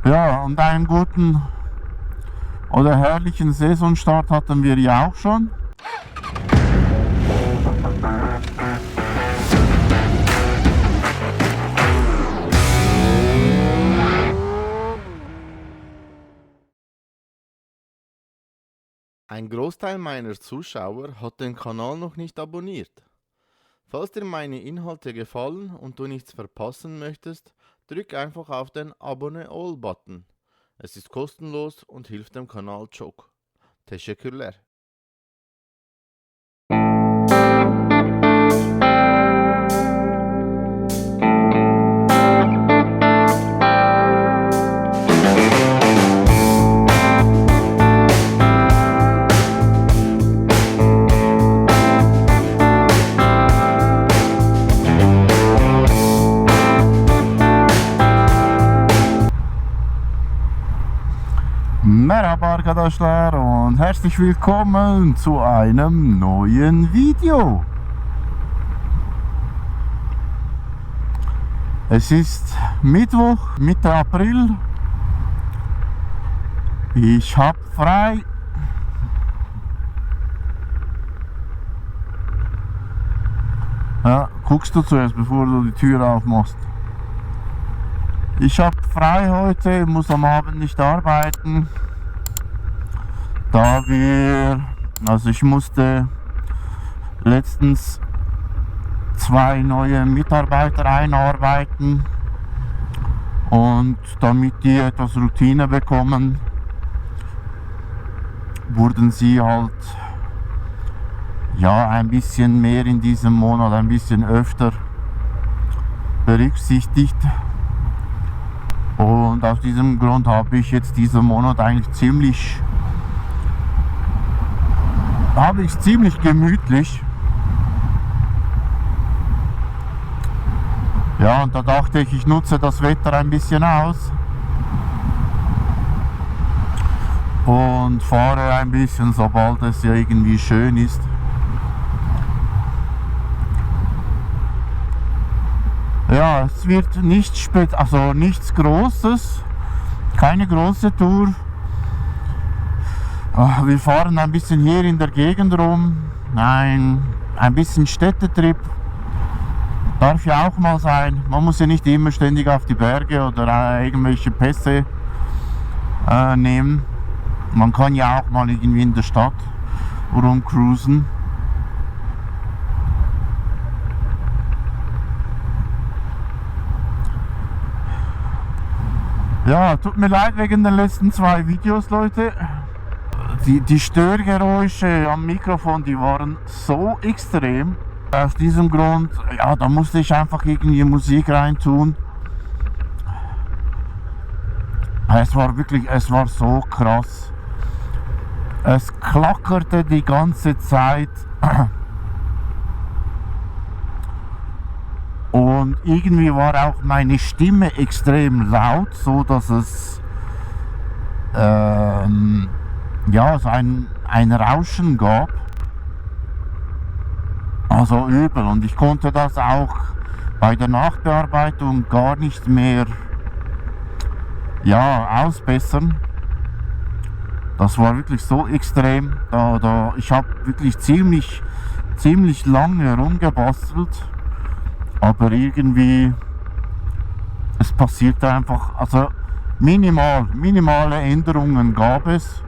Ja, und einen guten oder herrlichen Saisonstart hatten wir ja auch schon. Ein Großteil meiner Zuschauer hat den Kanal noch nicht abonniert. Falls dir meine Inhalte gefallen und du nichts verpassen möchtest, drück einfach auf den Abonne All-Button. Es ist kostenlos und hilft dem Kanal çok. Teşekkürler. Merhaba arkadaşlar und herzlich willkommen zu einem neuen Video. Es ist Mittwoch, Mitte April. Ich habe frei. Ja, guckst du zuerst, bevor du die Tür aufmachst. Ich habe frei heute, muss am Abend nicht arbeiten, ich musste letztens 2 neue Mitarbeiter einarbeiten und damit die etwas Routine bekommen, wurden sie halt ja ein bisschen mehr in diesem Monat, ein bisschen öfter berücksichtigt. Und aus diesem Grund habe ich jetzt diesen Monat eigentlich ziemlich gemütlich. Ja, und da dachte ich, ich nutze das Wetter ein bisschen aus und fahre ein bisschen, sobald es ja irgendwie schön ist. Ja, es wird nichts Großes, keine große Tour. Wir fahren ein bisschen hier in der Gegend rum, ein bisschen Städtetrip. Darf ja auch mal sein. Man muss ja nicht immer ständig auf die Berge oder irgendwelche Pässe nehmen. Man kann ja auch mal irgendwie in der Stadt rumcruisen. Ja, tut mir leid wegen den letzten 2 Videos, Leute. Die Störgeräusche am Mikrofon, die waren so extrem. Aus diesem Grund, ja, da musste ich einfach irgendwie Musik reintun. Es war so krass. Es klackerte die ganze Zeit. Und irgendwie war auch meine Stimme extrem laut, so dass es ja, so ein Rauschen gab. Also übel. Und ich konnte das auch bei der Nachbearbeitung gar nicht mehr ausbessern. Das war wirklich so extrem. Ich habe wirklich ziemlich lange rumgebastelt. Aber irgendwie, es passierte einfach, also minimale Änderungen gab es.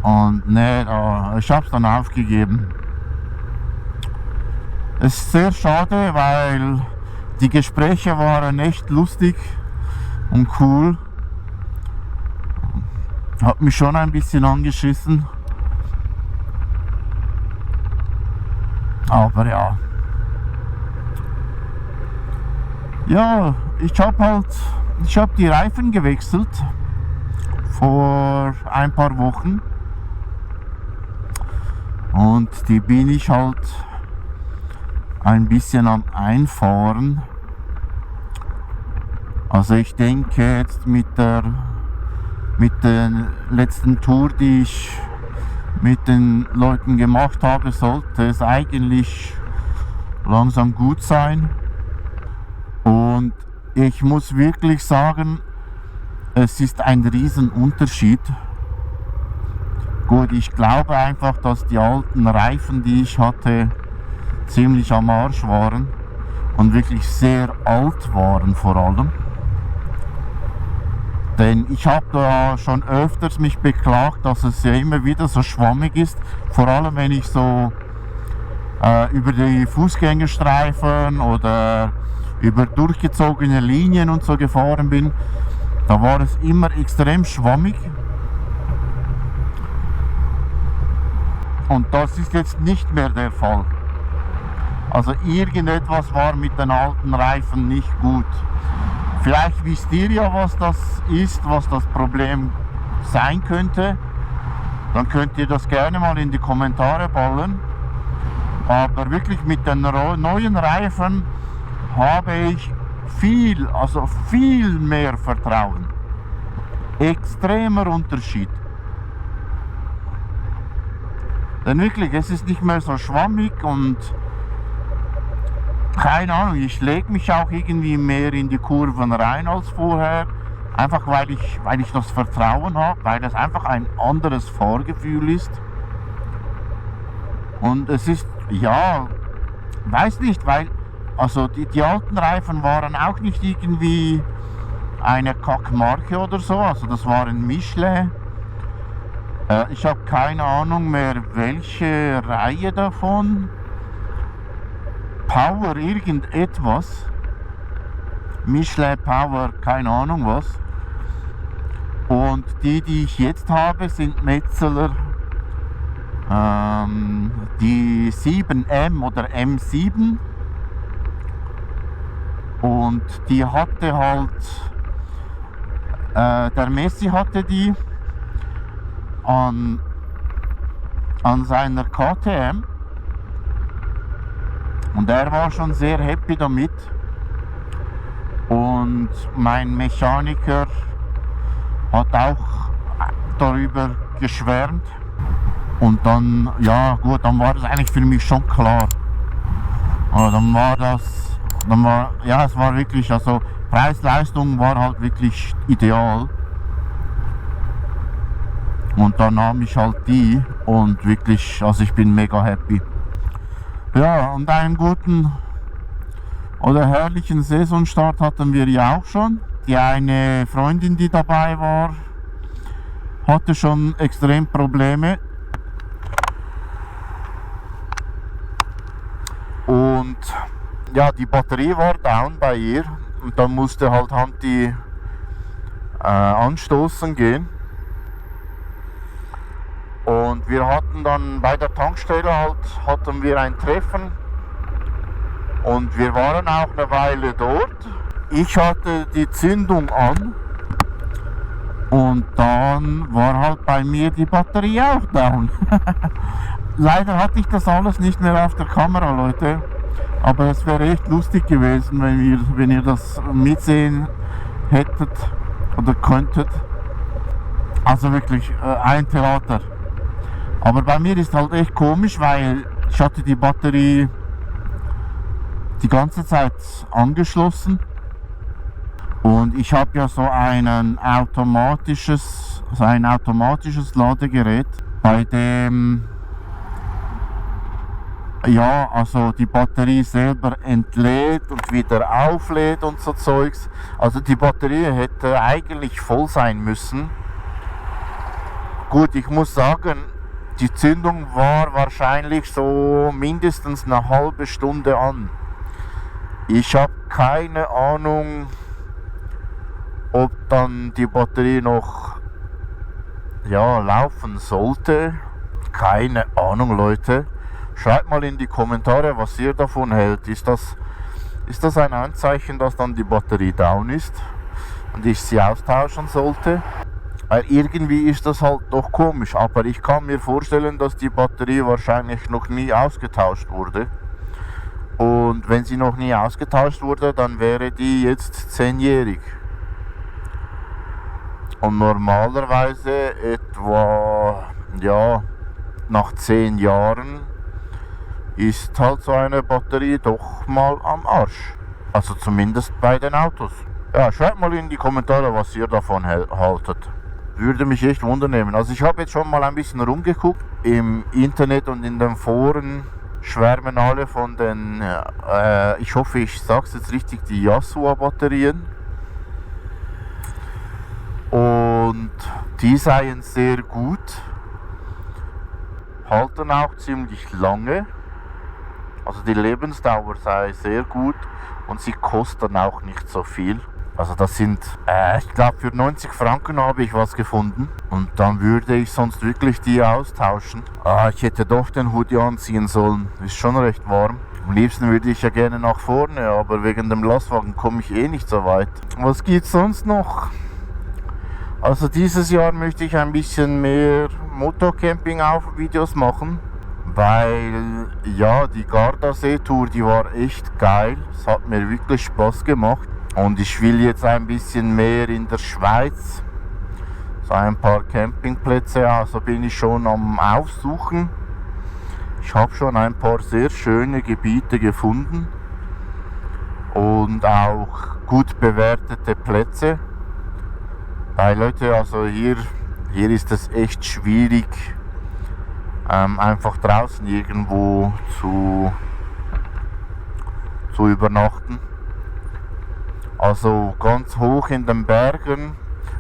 Und ne, ich habe es dann aufgegeben. Es ist sehr schade, weil die Gespräche waren echt lustig und cool. Hat mich schon ein bisschen angeschissen. Aber ja. Ja, ich habe die Reifen gewechselt vor ein paar Wochen und die bin ich halt ein bisschen am Einfahren. Also ich denke jetzt mit der letzten Tour, die ich mit den Leuten gemacht habe, sollte es eigentlich langsam gut sein. Und ich muss wirklich sagen, es ist ein Riesenunterschied. Gut, ich glaube einfach, dass die alten Reifen, die ich hatte, ziemlich am Arsch waren und wirklich sehr alt waren vor allem. Denn ich habe da schon öfters mich beklagt, dass es ja immer wieder so schwammig ist, vor allem wenn ich so über die Fußgängerstreifen oder über durchgezogene Linien und so gefahren bin. Da war es immer extrem schwammig. Und das ist jetzt nicht mehr der Fall. Also irgendetwas war mit den alten Reifen nicht gut. Vielleicht wisst ihr ja, was das ist, was das Problem sein könnte. Dann könnt ihr das gerne mal in die Kommentare ballern. Aber wirklich mit den neuen Reifen habe ich viel mehr Vertrauen. Extremer Unterschied. Denn wirklich, es ist nicht mehr so schwammig und keine Ahnung, ich lege mich auch irgendwie mehr in die Kurven rein als vorher. Einfach weil ich das Vertrauen habe, weil es einfach ein anderes Fahrgefühl ist. Und es ist, ja, weiß nicht, weil, also die alten Reifen waren auch nicht irgendwie eine Kackmarke oder so, also das waren Michelin. Ich habe keine Ahnung mehr, welche Reihe davon. Power irgendetwas. Michelin Power, keine Ahnung was. Und die ich jetzt habe, sind Metzeler. Die 7M oder M7. Und die hatte halt, der Messi hatte die an seiner KTM. Und er war schon sehr happy damit. Und mein Mechaniker hat auch darüber geschwärmt. Und dann, ja gut, dann war das eigentlich für mich schon klar. Aber es war wirklich, also Preis-Leistung war halt wirklich ideal. Und dann nahm ich halt die und wirklich, also ich bin mega happy. Ja, und einen guten oder herrlichen Saisonstart hatten wir ja auch schon. Die eine Freundin, die dabei war, hatte schon extrem Probleme. Und ja, die Batterie war down bei ihr und dann musste halt Hanti anstoßen gehen. Und wir hatten dann bei der Tankstelle hatten wir ein Treffen und wir waren auch eine Weile dort. Ich hatte die Zündung an und dann war halt bei mir die Batterie auch down. Leider hatte ich das alles nicht mehr auf der Kamera, Leute. Aber es wäre echt lustig gewesen, wenn ihr das mitsehen hättet oder könntet. Also wirklich ein Theater. Aber bei mir ist halt echt komisch, weil ich hatte die Batterie die ganze Zeit angeschlossen. Und ich habe ja so ein automatisches Ladegerät, bei dem ja, also die Batterie selber entlädt und wieder auflädt und so Zeugs. Also die Batterie hätte eigentlich voll sein müssen. Gut, ich muss sagen, die Zündung war wahrscheinlich so mindestens eine halbe Stunde an. Ich habe keine Ahnung, ob dann die Batterie noch laufen sollte. Keine Ahnung, Leute. Schreibt mal in die Kommentare, was ihr davon hält. Ist das ein Anzeichen, dass dann die Batterie down ist und ich sie austauschen sollte? Weil irgendwie ist das halt doch komisch, aber ich kann mir vorstellen, dass die Batterie wahrscheinlich noch nie ausgetauscht wurde. Und wenn sie noch nie ausgetauscht wurde, dann wäre die jetzt 10-jährig. Und normalerweise etwa, nach 10 Jahren ist halt so eine Batterie doch mal am Arsch. Also zumindest bei den Autos. Ja, schreibt mal in die Kommentare, was ihr davon haltet. Würde mich echt wundern. Also ich habe jetzt schon mal ein bisschen rumgeguckt. Im Internet und in den Foren schwärmen alle von den, ich hoffe, ich sage es jetzt richtig, die Yasua-Batterien. Und die seien sehr gut, halten auch ziemlich lange. Also die Lebensdauer sei sehr gut und sie kosten auch nicht so viel. Also das sind, ich glaube für 90 Franken habe ich was gefunden und dann würde ich sonst wirklich die austauschen. Ich hätte doch den Hoodie anziehen sollen, ist schon recht warm. Am liebsten würde ich ja gerne nach vorne, aber wegen dem Lastwagen komme ich eh nicht so weit. Was gibt's sonst noch? Also dieses Jahr möchte ich ein bisschen mehr Motorcamping-Videos machen. Weil, ja, die Gardasee-Tour, die war echt geil. Es hat mir wirklich Spaß gemacht. Und ich will jetzt ein bisschen mehr in der Schweiz. So ein paar Campingplätze, also bin ich schon am Aufsuchen. Ich habe schon ein paar sehr schöne Gebiete gefunden. Und auch gut bewertete Plätze. Weil Leute, also hier ist es echt schwierig, einfach draußen irgendwo zu übernachten. Also ganz hoch in den Bergen,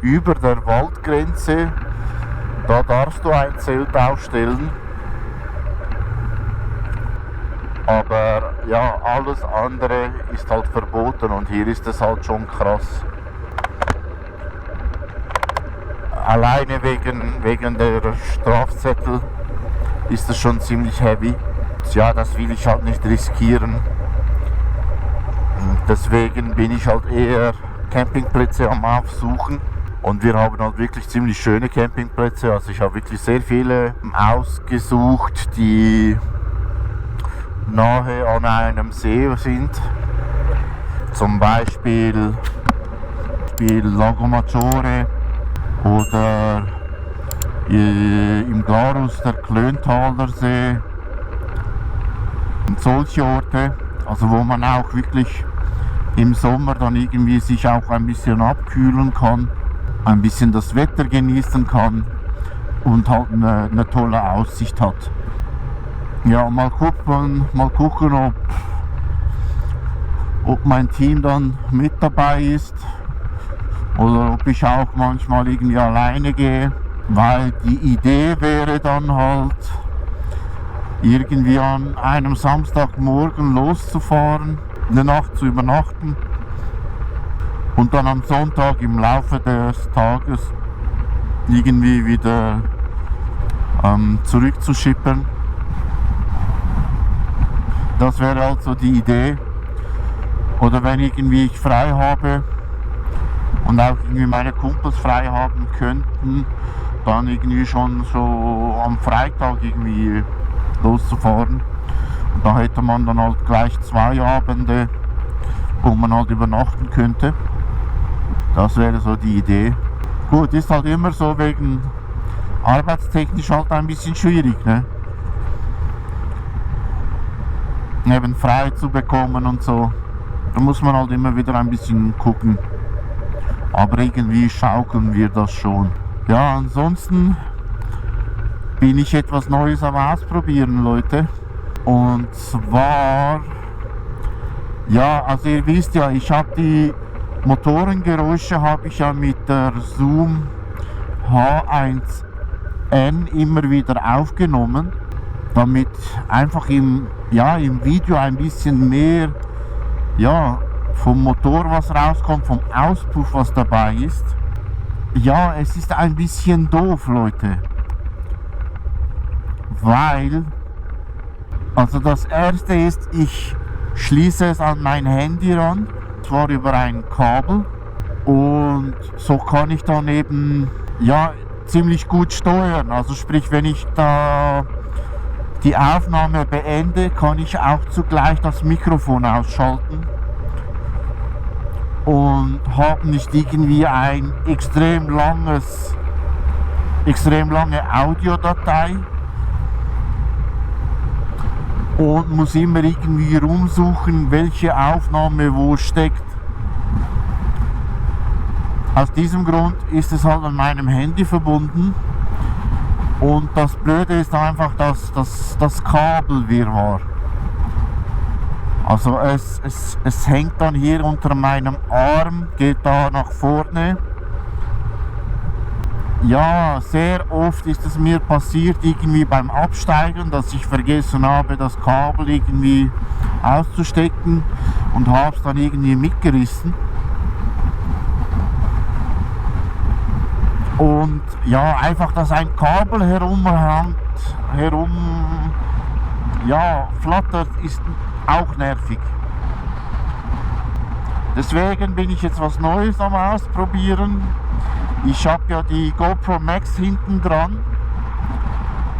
über der Waldgrenze, da darfst du ein Zelt aufstellen. Aber ja, alles andere ist halt verboten und hier ist es halt schon krass. Alleine wegen der Strafzettel ist es schon ziemlich heavy. Ja, das will ich halt nicht riskieren. Deswegen bin ich halt eher Campingplätze am Aufsuchen. Und wir haben halt wirklich ziemlich schöne Campingplätze. Also ich habe wirklich sehr viele ausgesucht, die nahe an einem See sind. Zum Beispiel Lago Maggiore oder im Glarus der Klöntaler See. Und solche Orte, also wo man auch wirklich im Sommer dann irgendwie sich auch ein bisschen abkühlen kann, ein bisschen das Wetter genießen kann und halt eine tolle Aussicht hat. Ja, mal gucken, ob mein Team dann mit dabei ist oder ob ich auch manchmal irgendwie alleine gehe, weil die Idee wäre dann halt irgendwie an einem Samstagmorgen loszufahren, eine Nacht zu übernachten und dann am Sonntag im Laufe des Tages irgendwie wieder zurückzuschippern. Das wäre also die Idee. Oder wenn irgendwie ich frei habe und auch irgendwie meine Kumpels frei haben könnten, dann irgendwie schon so am Freitag irgendwie loszufahren. Und da hätte man dann halt gleich 2 Abende, wo man halt übernachten könnte. Das wäre so die Idee. Gut, ist halt immer so wegen arbeitstechnisch halt ein bisschen schwierig, ne? Eben frei zu bekommen und so. Da muss man halt immer wieder ein bisschen gucken. Aber irgendwie schaukeln wir das schon. Ja, ansonsten bin ich etwas Neues am Ausprobieren, Leute. Und zwar, ja, also ihr wisst ja, ich habe die Motorengeräusche habe ich ja mit der Zoom H1N immer wieder aufgenommen, damit einfach im Video ein bisschen mehr vom Motor was rauskommt, vom Auspuff was dabei ist. Ja, es ist ein bisschen doof, Leute, weil, also das erste ist, ich schließe es an mein Handy ran, zwar über ein Kabel, und so kann ich dann eben ziemlich gut steuern. Also sprich, wenn ich da die Aufnahme beende, kann ich auch zugleich das Mikrofon ausschalten und habe nicht irgendwie ein extrem lange Audiodatei und muss immer irgendwie rumsuchen, welche Aufnahme wo steckt. Aus diesem Grund ist es halt an meinem Handy verbunden. Und das Blöde ist einfach, dass das Kabelwirrwarr. Also es hängt dann hier unter meinem Arm, geht da nach vorne. Ja, sehr oft ist es mir passiert, irgendwie beim Absteigen, dass ich vergessen habe, das Kabel irgendwie auszustecken und habe es dann irgendwie mitgerissen. Und ja, einfach, dass ein Kabel flattert, ist auch nervig. Deswegen bin ich jetzt was Neues am Ausprobieren. Ich habe ja die GoPro Max hinten dran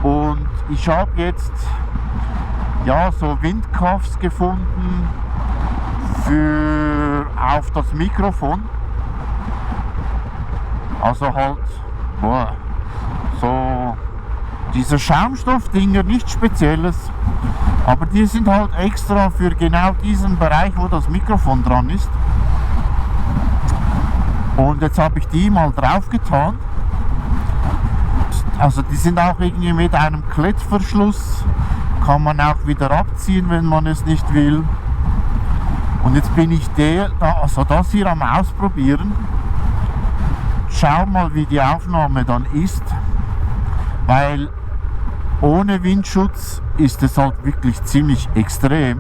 und ich habe jetzt ja so Windcuffs gefunden für auf das Mikrofon. Also halt so diese Schaumstoffdinger, nichts Spezielles, aber die sind halt extra für genau diesen Bereich, wo das Mikrofon dran ist. Und jetzt habe ich die mal drauf getan. Also die sind auch irgendwie mit einem Klettverschluss. Kann man auch wieder abziehen, wenn man es nicht will. Und jetzt bin ich das hier am Ausprobieren. Schau mal, wie die Aufnahme dann ist. Weil ohne Windschutz ist es halt wirklich ziemlich extrem.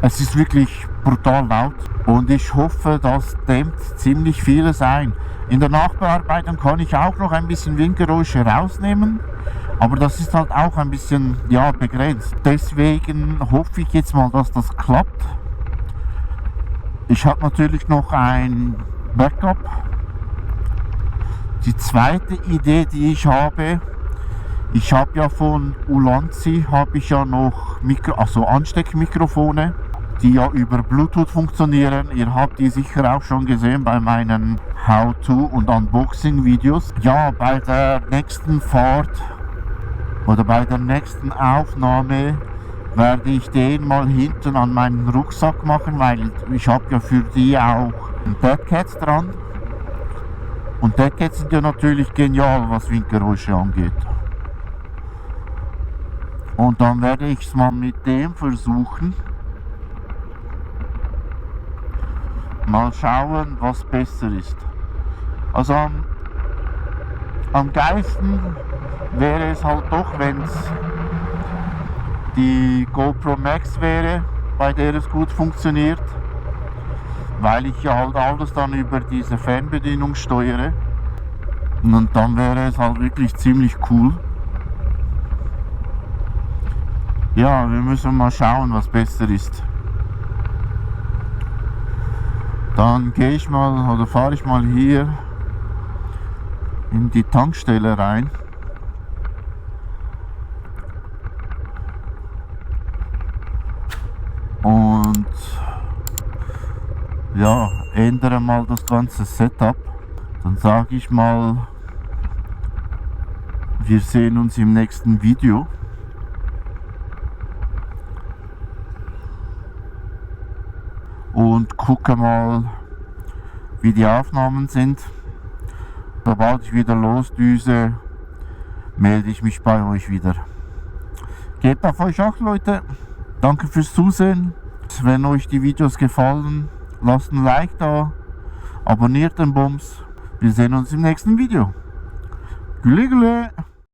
Es ist wirklich brutal laut und ich hoffe, das dämmt ziemlich vieles ein. In der Nachbearbeitung kann ich auch noch ein bisschen Windgeräusche rausnehmen, aber das ist halt auch ein bisschen begrenzt. Deswegen hoffe ich jetzt mal, dass das klappt. Ich habe natürlich noch ein Backup. Die zweite Idee, die ich habe ja von Ulanzi noch Ansteckmikrofone, die ja über Bluetooth funktionieren. Ihr habt die sicher auch schon gesehen bei meinen How-To- und Unboxing-Videos. Ja, bei der nächsten Fahrt oder bei der nächsten Aufnahme werde ich den mal hinten an meinen Rucksack machen, weil ich habe ja für die auch Deadcats dran. Und Deadcats sind ja natürlich genial, was Windgeräusche angeht. Und dann werde ich es mal mit dem versuchen. Mal schauen, was besser ist. Also am geilsten wäre es halt doch, wenn es die GoPro Max wäre, bei der es gut funktioniert. Weil ich ja halt alles dann über diese Fernbedienung steuere. Und dann wäre es halt wirklich ziemlich cool. Ja, wir müssen mal schauen, was besser ist. Dann fahre ich mal hier in die Tankstelle rein. Und ja, ändere mal das ganze Setup. Dann sage ich mal, wir sehen uns im nächsten Video. Und gucke mal, wie die Aufnahmen sind. Sobald ich wieder losdüse, melde ich mich bei euch wieder. Gebt auf euch Acht, Leute. Danke fürs Zusehen. Wenn euch die Videos gefallen, lasst ein Like da, abonniert den Bums. Wir sehen uns im nächsten Video. Güle güle.